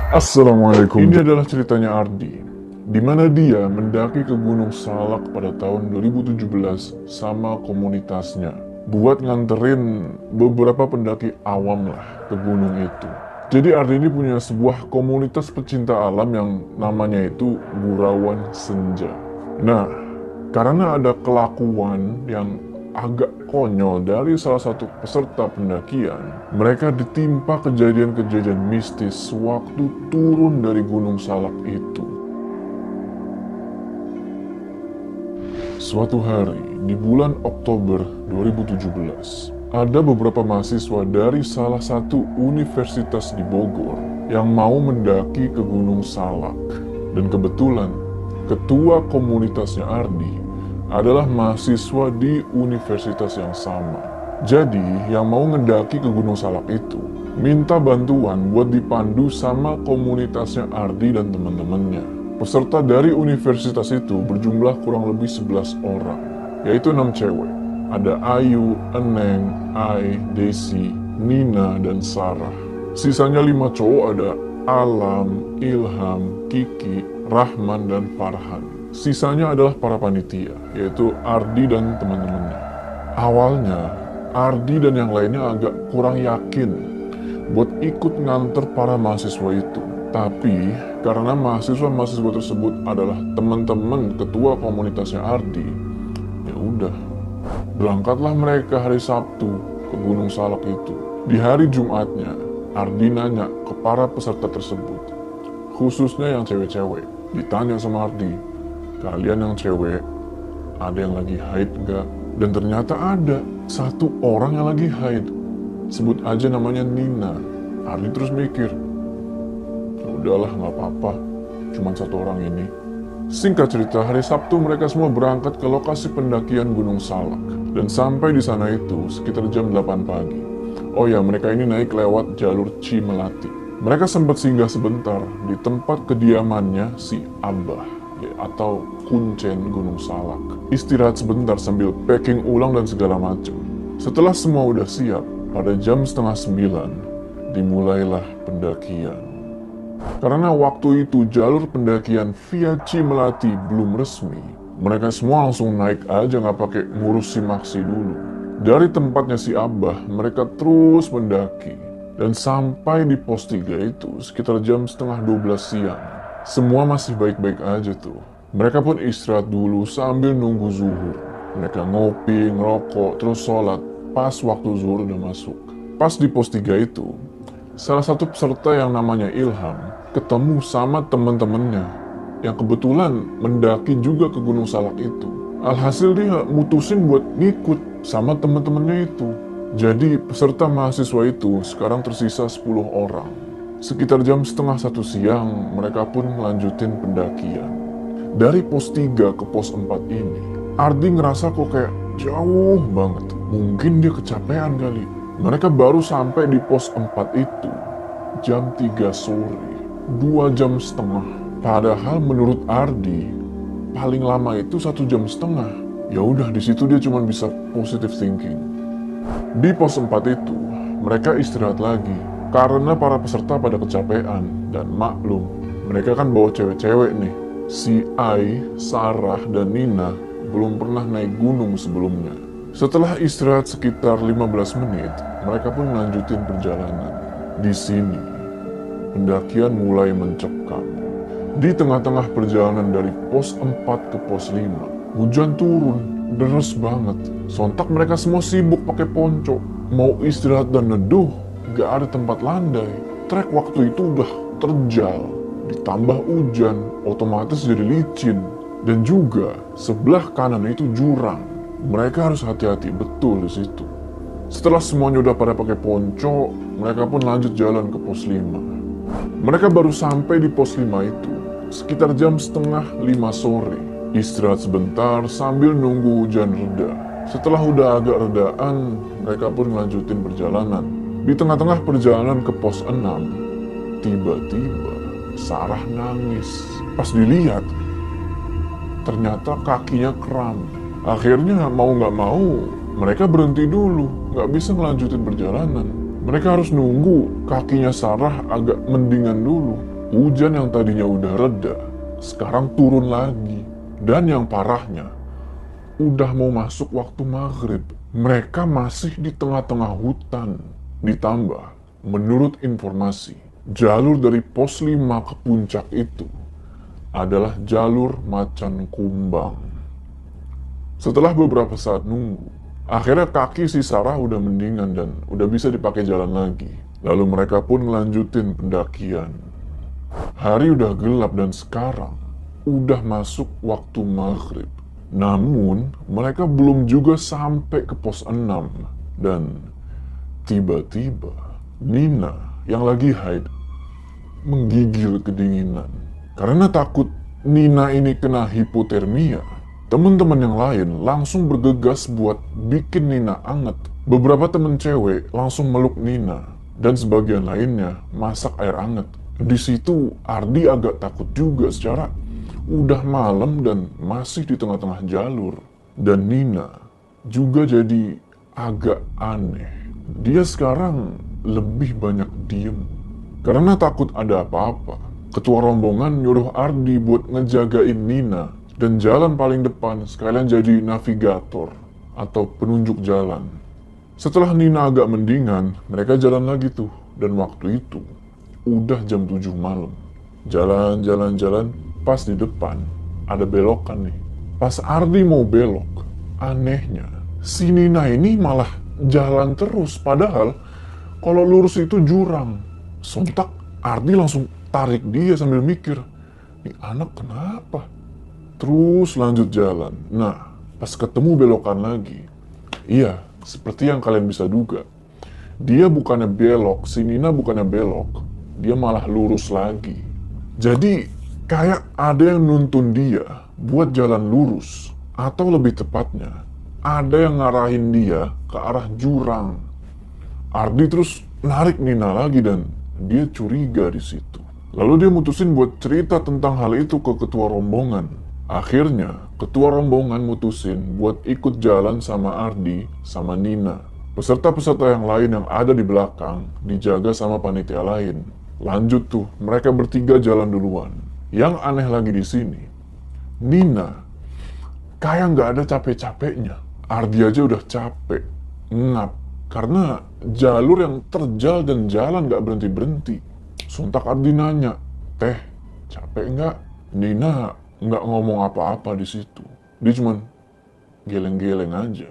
Assalamualaikum. Ini adalah ceritanya Ardi, di mana dia mendaki ke Gunung Salak pada tahun 2017 sama komunitasnya, buat nganterin beberapa pendaki awam lah ke gunung itu. Jadi Ardi ini punya sebuah komunitas pecinta alam yang namanya itu Gurauan Senja. Nah, karena ada kelakuan yang agak konyol dari salah satu peserta pendakian, mereka ditimpa kejadian-kejadian mistis waktu turun dari Gunung Salak itu. Suatu hari di bulan Oktober 2017, ada beberapa mahasiswa dari salah satu universitas di Bogor yang mau mendaki ke Gunung Salak. Dan kebetulan, ketua komunitasnya Ardi adalah mahasiswa di universitas yang sama. Jadi, yang mau ngedaki ke Gunung Salak itu minta bantuan buat dipandu sama komunitasnya Ardi dan teman-temannya. Peserta dari universitas itu berjumlah kurang lebih 11 orang, yaitu 6 cewek. Ada Ayu, Eneng, Ai, Desi, Nina, dan Sarah. Sisanya 5 cowok ada Alam, Ilham, Kiki, Rahman, dan Farhan. Sisanya adalah para panitia, yaitu Ardi dan teman-temannya. Awalnya, Ardi dan yang lainnya agak kurang yakin buat ikut nganter para mahasiswa itu. Tapi, karena mahasiswa-mahasiswa tersebut adalah teman-teman ketua komunitasnya Ardi, ya udah, berangkatlah mereka hari Sabtu ke Gunung Salak itu. Di hari Jumatnya, Ardi nanya ke para peserta tersebut, khususnya yang cewek-cewek. Ditanya sama Ardi, kalian yang cewek, ada yang lagi haid gak? Dan ternyata ada satu orang yang lagi haid. Sebut aja namanya Nina. Ardi terus mikir, ya udahlah nggak apa-apa, cuman satu orang ini. Singkat cerita, hari Sabtu mereka semua berangkat ke lokasi pendakian Gunung Salak. Dan sampai di sana itu sekitar jam 8 pagi. Oh ya, mereka ini naik lewat jalur Cimelati. Mereka sempat singgah sebentar di tempat kediamannya si Abah, atau Kuncen Gunung Salak. Istirahat sebentar sambil packing ulang dan segala macam. Setelah semua udah siap, pada jam setengah 9, dimulailah pendakian. Karena waktu itu jalur pendakian via Cimelati belum resmi, mereka semua langsung naik aja nggak pakai ngurus simaksi dulu. Dari tempatnya si Abah, mereka terus mendaki. Dan sampai di pos 3 itu sekitar jam setengah 12 siang. Semua masih baik-baik aja tuh. Mereka pun istirahat dulu sambil nunggu zuhur. Mereka ngopi, ngerokok, terus sholat pas waktu zuhur udah masuk. Pas di pos 3 itu, salah satu peserta yang namanya Ilham ketemu sama teman-temannya yang kebetulan mendaki juga ke Gunung Salak itu. Alhasil dia mutusin buat ngikut sama teman-temannya itu. Jadi peserta mahasiswa itu sekarang tersisa 10 orang. Sekitar jam setengah 1 siang, mereka pun melanjutin pendakian. Dari pos 3 ke pos 4 ini, Ardi ngerasa kok kayak jauh banget. Mungkin dia kecapean kali. Mereka baru sampai di pos 4 itu jam 3 sore, 2 jam setengah. Padahal menurut Ardi, paling lama itu 1 jam setengah. Ya udah, di situ dia cuma bisa positive thinking. Di pos 4 itu, mereka istirahat lagi karena para peserta pada kecapean. Dan maklum, mereka kan bawa cewek-cewek nih. Si Ai, Sarah, dan Nina belum pernah naik gunung sebelumnya. Setelah istirahat sekitar 15 menit, mereka pun melanjutin perjalanan. Di sini, pendakian mulai mencekam. Di tengah-tengah perjalanan dari pos 4 ke pos 5, hujan turun. Deras banget. Sontak mereka semua sibuk pakai ponco. Mau istirahat dan neduh, gak ada tempat landai. Trek waktu itu udah terjal. Ditambah hujan, otomatis jadi licin. Dan juga sebelah kanan itu jurang. Mereka harus hati-hati betul di situ. Setelah semuanya udah pada pakai ponco, mereka pun lanjut jalan ke pos 5. Mereka baru sampai di pos 5 itu sekitar jam setengah 5 sore. Istirahat sebentar sambil nunggu hujan reda. Setelah udah agak redaan, mereka pun melanjutin perjalanan. Di tengah-tengah perjalanan ke pos 6, tiba-tiba Sarah nangis. Pas dilihat, ternyata kakinya kram. Akhirnya mau nggak mau, mereka berhenti dulu. Nggak bisa ngelanjutin perjalanan. Mereka harus nunggu kakinya Sarah agak mendingan dulu. Hujan yang tadinya udah reda, sekarang turun lagi. Dan yang parahnya, udah mau masuk waktu maghrib. Mereka masih di tengah-tengah hutan. Ditambah, menurut informasi, jalur dari pos 5 ke puncak itu adalah jalur macan kumbang. Setelah beberapa saat nunggu, akhirnya kaki si Sarah udah mendingan dan udah bisa dipakai jalan lagi. Lalu mereka pun ngelanjutin pendakian. Hari udah gelap dan sekarang udah masuk waktu maghrib. Namun, mereka belum juga sampai ke pos 6. Dan tiba-tiba, Nina yang lagi haid menggigil kedinginan. Karena takut Nina ini kena hipotermia, teman-teman yang lain langsung bergegas buat bikin Nina anget. Beberapa temen cewek langsung meluk Nina, dan sebagian lainnya masak air anget. Di situ Ardi agak takut juga secara udah malam dan masih di tengah-tengah jalur. Dan Nina juga jadi agak aneh. Dia sekarang lebih banyak diem. Karena takut ada apa-apa, ketua rombongan nyuruh Ardi buat ngejagain Nina dan jalan paling depan sekalian jadi navigator atau penunjuk jalan. Setelah Nina agak mendingan, mereka jalan lagi tuh. Dan waktu itu udah jam 7 malam. Jalan, pas di depan ada belokan nih. Pas Ardi mau belok, anehnya si Nina ini malah jalan terus. Padahal kalau lurus itu jurang. Sontak Ardi langsung tarik dia sambil mikir, nih anak kenapa? Terus lanjut jalan. Nah, pas ketemu belokan lagi, iya, seperti yang kalian bisa duga, dia bukannya belok, si Nina bukannya belok, dia malah lurus lagi. Jadi kayak ada yang nuntun dia buat jalan lurus, atau lebih tepatnya, ada yang ngarahin dia ke arah jurang. Ardi terus narik Nina lagi dan dia curiga di situ. Lalu dia mutusin buat cerita tentang hal itu ke ketua rombongan. Akhirnya, ketua rombongan mutusin buat ikut jalan sama Ardi sama Nina. Peserta-peserta yang lain yang ada di belakang dijaga sama panitia lain. Lanjut tuh, mereka bertiga jalan duluan. Yang aneh lagi di sini, Nina kayak nggak ada capek-capeknya. Ardi aja udah capek, ngap, karena jalur yang terjal dan jalan nggak berhenti-berhenti. Sontak Ardi nanya, "Teh, capek nggak?" Nina nggak ngomong apa-apa di situ. Dia cuman geleng-geleng aja.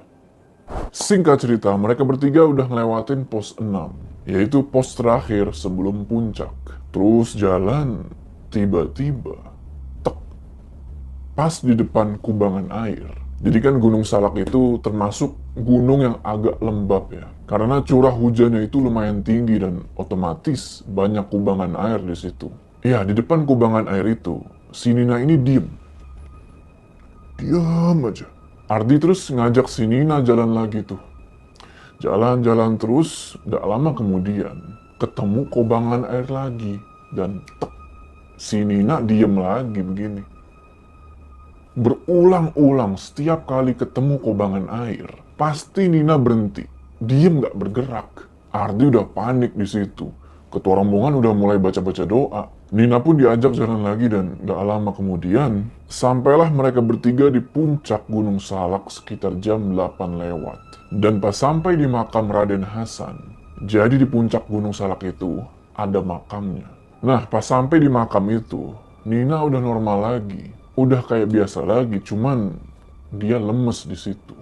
Singkat cerita, mereka bertiga udah ngelewatin pos 6, yaitu pos terakhir sebelum puncak. Terus jalan, tiba-tiba, tek, pas di depan kubangan air. Jadi kan Gunung Salak itu termasuk gunung yang agak lembab ya. Karena curah hujannya itu lumayan tinggi dan otomatis banyak kubangan air di situ. Ya, di depan kubangan air itu, si Nina ini diem. Diam aja. Ardi terus ngajak si Nina jalan lagi tuh. Jalan-jalan terus, gak lama kemudian, ketemu kubangan air lagi. Dan tek, si Nina diem lagi begini. Berulang-ulang setiap kali ketemu kubangan air, pasti Nina berhenti, diem gak bergerak. Ardi udah panik di situ. Ketua rombongan udah mulai baca-baca doa. Nina pun diajak jalan lagi dan gak lama kemudian, sampailah mereka bertiga di puncak Gunung Salak sekitar jam 8 lewat. Dan pas sampai di makam Raden Hasan, jadi di puncak Gunung Salak itu ada makamnya. Nah, pas sampai di makam itu, Nina udah normal lagi. Udah kayak biasa lagi, cuman dia lemes di situ.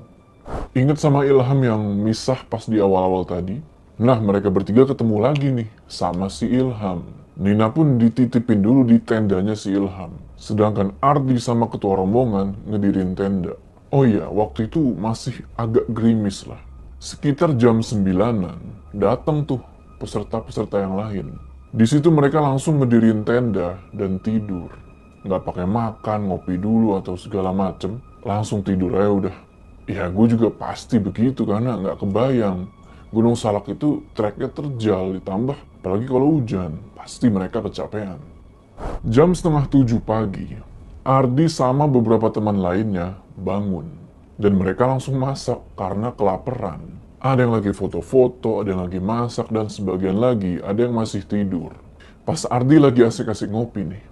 Ingat sama Ilham yang misah pas di awal-awal tadi? Nah, mereka bertiga ketemu lagi nih sama si Ilham. Nina pun dititipin dulu di tendanya si Ilham. Sedangkan Ardi sama ketua rombongan ngedirin tenda. Oh iya, waktu itu masih agak gerimis lah. Sekitar jam 9-an, datang tuh peserta-peserta yang lain. Di situ mereka langsung ngedirin tenda dan tidur. Nggak pakai makan, ngopi dulu atau segala macem, langsung tidur aja udah. Ya gue juga pasti begitu karena nggak kebayang. Gunung Salak itu treknya terjal, ditambah apalagi kalau hujan, pasti mereka kecapean. Jam setengah 7 pagi, Ardi sama beberapa teman lainnya bangun. Dan mereka langsung masak karena kelaparan. Ada yang lagi foto-foto, ada yang lagi masak, dan sebagian lagi ada yang masih tidur. Pas Ardi lagi asik-asik ngopi nih,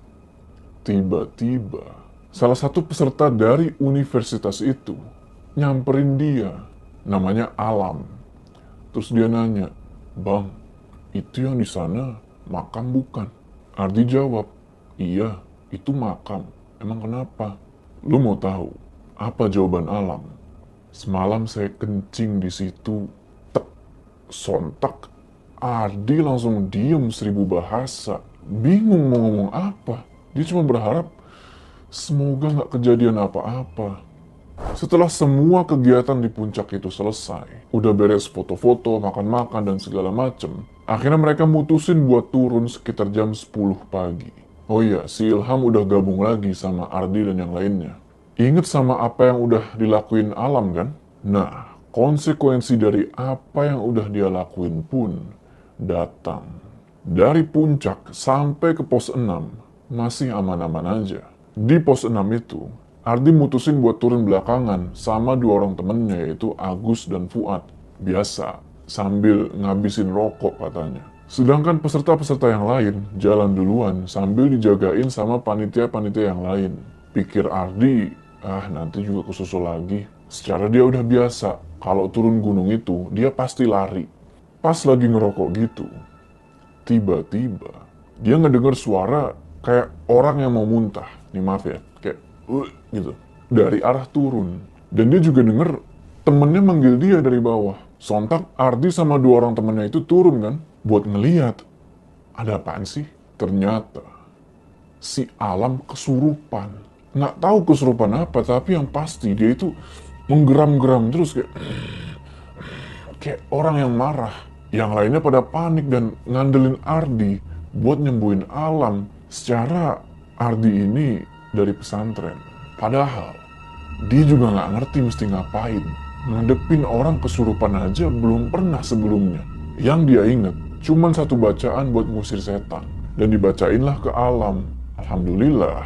tiba-tiba salah satu peserta dari universitas itu nyamperin dia, namanya Alam. Terus dia nanya, "Bang, itu yang di sana makam bukan?" Ardi jawab, "Iya, itu makam. Emang kenapa?" Lu mau tahu apa jawaban Alam? "Semalam saya kencing di situ." Tek, sontak Ardi langsung diem 1000 bahasa. Bingung mau ngomong apa. Dia cuma berharap semoga nggak kejadian apa-apa. Setelah semua kegiatan di puncak itu selesai, udah beres foto-foto, makan-makan, dan segala macem, akhirnya mereka mutusin buat turun sekitar jam 10 pagi. Oh iya, si Ilham udah gabung lagi sama Ardi dan yang lainnya. Ingat sama apa yang udah dilakuin Alam kan? Nah, konsekuensi dari apa yang udah dia lakuin pun datang. Dari puncak sampai ke pos 6, masih aman-aman aja. Di pos 6 itu, Ardi mutusin buat turun belakangan sama 2 orang temennya, yaitu Agus dan Fuad. Biasa, sambil ngabisin rokok katanya. Sedangkan peserta-peserta yang lain jalan duluan sambil dijagain sama panitia-panitia yang lain. Pikir Ardi, nanti juga kesusul lagi. Secara dia udah biasa, kalau turun gunung itu, dia pasti lari. Pas lagi ngerokok gitu, tiba-tiba dia ngedenger suara kayak orang yang mau muntah. Nih maaf ya, kayak gitu dari arah turun. Dan dia juga denger temennya manggil dia dari bawah. Sontak Ardi sama 2 orang temennya itu turun kan buat ngeliat ada apaan sih. Ternyata si Alam kesurupan. Nggak tahu kesurupan apa, tapi yang pasti dia itu menggeram-geram terus kayak orang yang marah. Yang lainnya pada panik dan ngandelin Ardi buat nyembuhin Alam. Secara Ardi ini dari pesantren. Padahal dia juga nggak ngerti mesti ngapain. Ngadepin orang kesurupan aja belum pernah sebelumnya. Yang dia inget cuman satu bacaan buat ngusir setan. Dan dibacainlah ke Alam. Alhamdulillah,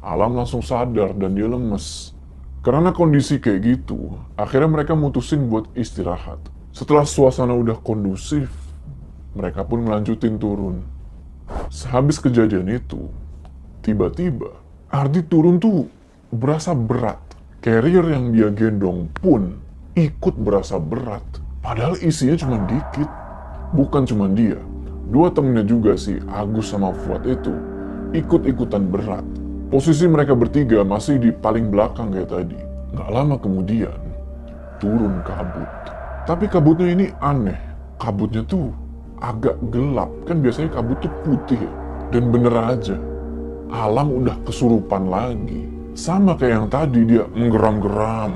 Alam langsung sadar dan dia lemes. Karena kondisi kayak gitu, akhirnya mereka mutusin buat istirahat. Setelah suasana udah kondusif, mereka pun melanjutin turun. Sehabis kejadian itu, tiba-tiba Ardi turun tuh berasa berat. Carrier yang dia gendong pun ikut berasa berat. Padahal isinya cuma dikit. Bukan cuma dia, 2 temennya juga sih, Agus sama Fuad itu ikut-ikutan berat. Posisi mereka bertiga masih di paling belakang kayak tadi. Nggak lama kemudian, turun kabut. Tapi kabutnya ini aneh. Kabutnya tuh agak gelap. Kan biasanya kabut tuh putih ya. Dan bener aja, Alam udah kesurupan lagi. Sama kayak yang tadi, dia menggeram-geram.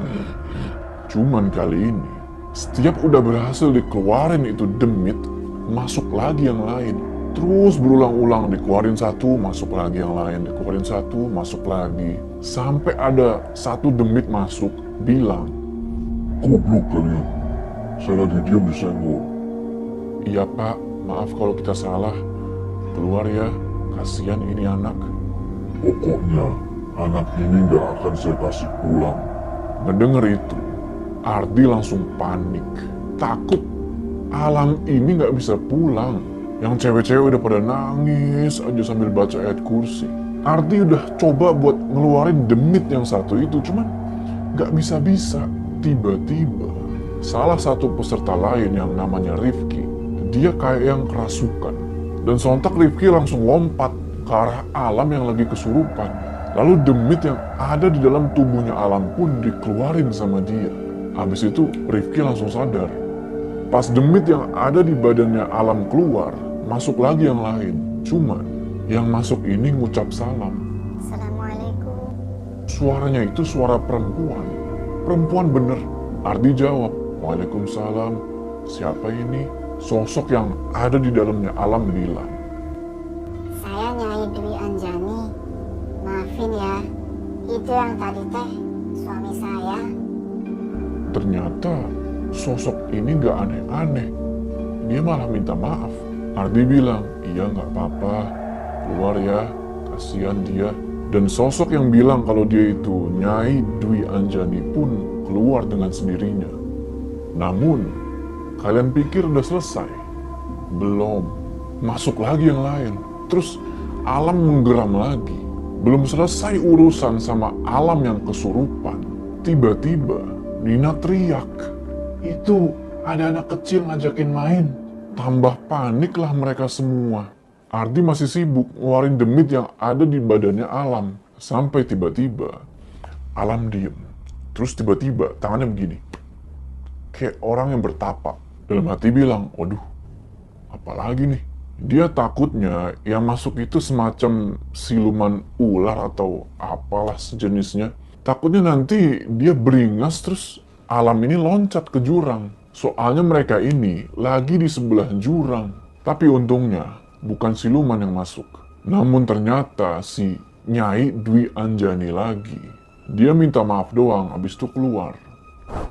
Cuman kali ini, setiap udah berhasil dikeluarin itu demit, masuk lagi yang lain. Terus berulang-ulang, dikeluarin satu, masuk lagi yang lain. Dikeluarin satu, masuk lagi. Sampai ada satu demit masuk, bilang, "Goblok kalian, saya lagi diam disenggol." "Iya pak, maaf kalau kita salah. Keluar ya, kasihan ini anak." "Pokoknya, anak ini nggak akan saya kasih pulang." Ngedenger itu, Ardi langsung panik. Takut Alam ini nggak bisa pulang. Yang cewek-cewek udah pada nangis aja sambil baca ayat kursi. Ardi udah coba buat ngeluarin demit yang satu itu, cuman nggak bisa-bisa. Tiba-tiba, salah satu peserta lain yang namanya Rifki, dia kayak yang kerasukan. Dan sontak Rifki langsung lompat ke arah Alam yang lagi kesurupan. Lalu demit yang ada di dalam tubuhnya Alam pun dikeluarin sama dia. Habis itu Rifki langsung sadar. Pas demit yang ada di badannya Alam keluar, masuk lagi yang lain. Cuman yang masuk ini ngucap salam. "Assalamualaikum." Suaranya itu suara perempuan. Perempuan bener. Ardi jawab, "Waalaikumsalam." Siapa ini? Sosok yang ada di dalamnya Alam bilang, "Saya Nyai Dwi Anjani. Maafin ya, itu yang tadi teh suami saya." Ternyata sosok ini gak aneh-aneh. Dia malah minta maaf. Ardi bilang, "Iya gak apa-apa, keluar ya, kasihan dia." Dan sosok yang bilang kalau dia itu Nyai Dwi Anjani pun keluar dengan sendirinya. Namun, kalian pikir udah selesai? Belum. Masuk lagi yang lain. Terus Alam menggeram lagi. Belum selesai urusan sama Alam yang kesurupan, tiba-tiba Nina teriak, "Itu ada anak kecil ngajakin main." Tambah paniklah mereka semua. Ardi masih sibuk ngeluarin demit yang ada di badannya Alam. Sampai tiba-tiba Alam diem. Terus tiba-tiba tangannya begini, kayak orang yang bertapa. Dalam hati bilang, waduh, apalagi nih? Dia takutnya yang masuk itu semacam siluman ular atau apalah sejenisnya. Takutnya nanti dia beringas terus Alam ini loncat ke jurang. Soalnya mereka ini lagi di sebelah jurang. Tapi untungnya bukan siluman yang masuk. Namun ternyata si Nyai Dwi Anjani lagi. Dia minta maaf doang abis itu keluar.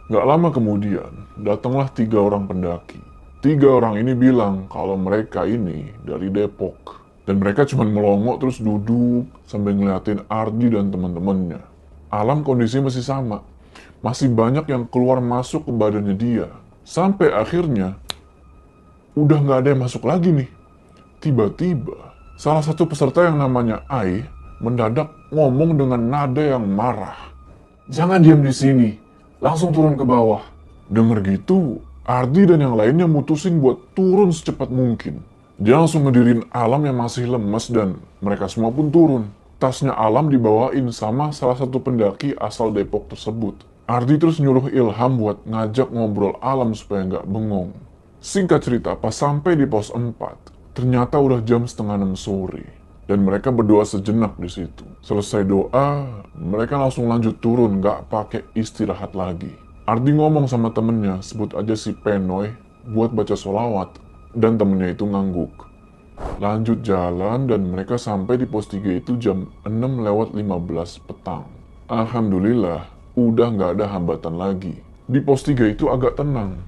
Gak lama kemudian datanglah 3 orang pendaki. 3 orang ini bilang kalau mereka ini dari Depok. Dan mereka cuma melongo terus duduk sambil ngeliatin Ardi dan teman-temannya. Alam kondisinya masih sama. Masih banyak yang keluar masuk ke badannya dia. Sampai akhirnya udah gak ada yang masuk lagi nih. Tiba-tiba salah satu peserta yang namanya Ai mendadak ngomong dengan nada yang marah. "Jangan diam di sini, langsung turun ke bawah." Dengar gitu, Ardi dan yang lainnya mutusin buat turun secepat mungkin. Dia langsung ngedirin Alam yang masih lemes dan mereka semua pun turun. Tasnya Alam dibawain sama salah satu pendaki asal Depok tersebut. Ardi terus nyuruh Ilham buat ngajak ngobrol Alam supaya nggak bengong. Singkat cerita, pas sampai di pos 4, ternyata udah jam setengah 6 sore. Dan mereka berdoa sejenak di situ. Selesai doa, mereka langsung lanjut turun, nggak pakai istirahat lagi. Ardi ngomong sama temennya, sebut aja si Penoy, buat baca sholawat, dan temennya itu ngangguk. Lanjut jalan dan mereka sampai di pos 3 itu jam 6:15 petang. Alhamdulillah, udah nggak ada hambatan lagi. Di pos 3 itu agak tenang,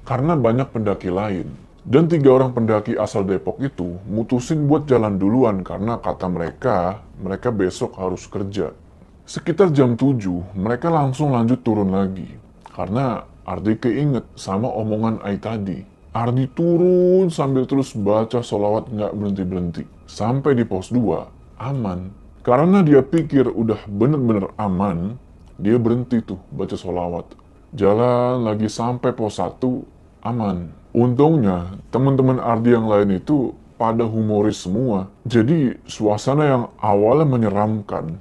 karena banyak pendaki lain. Dan 3 orang pendaki asal Depok itu mutusin buat jalan duluan karena kata mereka besok harus kerja. Sekitar jam 7, mereka langsung lanjut turun lagi. Karena Ardi keinget sama omongan Ai tadi. Ardi turun sambil terus baca sholawat nggak berhenti-berhenti. Sampai di pos 2, aman. Karena dia pikir udah bener-bener aman, dia berhenti tuh baca sholawat. Jalan lagi sampai pos 1, aman. Untungnya, teman-teman Ardi yang lain itu pada humoris semua. Jadi, suasana yang awalnya menyeramkan,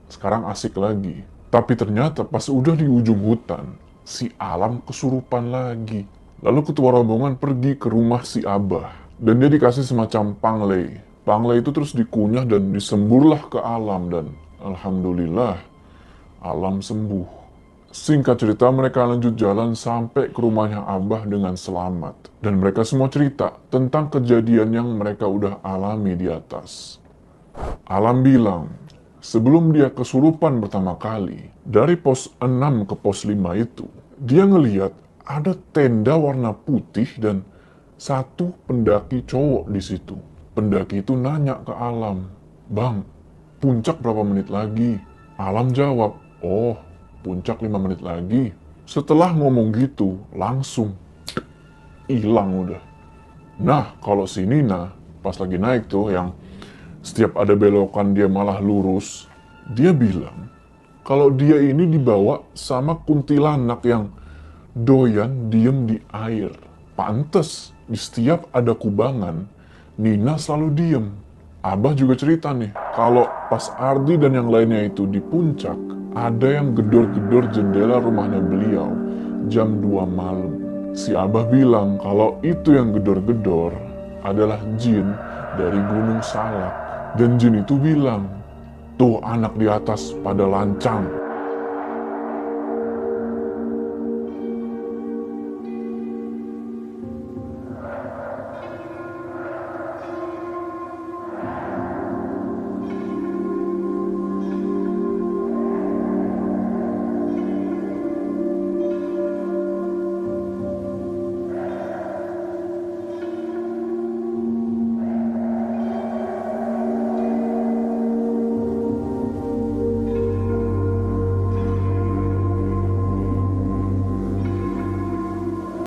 sekarang asik lagi. Tapi ternyata pas udah di ujung hutan, si Alam kesurupan lagi. Lalu ketua rombongan pergi ke rumah si Abah. Dan dia dikasih semacam panglei. Panglei itu terus dikunyah dan disemburlah ke Alam. Dan alhamdulillah, Alam sembuh. Singkat cerita, mereka lanjut jalan sampai ke rumahnya Abah dengan selamat. Dan mereka semua cerita tentang kejadian yang mereka udah alami di atas. Alam bilang, sebelum dia kesurupan pertama kali, dari pos 6 ke pos 5 itu, dia ngeliat ada tenda warna putih dan satu pendaki cowok di situ. Pendaki itu nanya ke Alam, "Bang, puncak berapa menit lagi?" Alam jawab, "Oh, puncak 5 menit lagi." Setelah ngomong gitu, langsung hilang udah. Nah, kalau si Nina, pas lagi naik tuh, yang setiap ada belokan dia malah lurus, dia bilang, kalau dia ini dibawa sama kuntilanak yang doyan diem di air. Pantes, di setiap ada kubangan, Nina selalu diem. Abah juga cerita nih, kalau pas Ardi dan yang lainnya itu di puncak, ada yang gedor-gedor jendela rumahnya beliau jam 2 malam. Si Abah bilang kalau itu yang gedor-gedor adalah jin dari Gunung Salak. Dan jin itu bilang, "Tuh anak di atas pada lancang,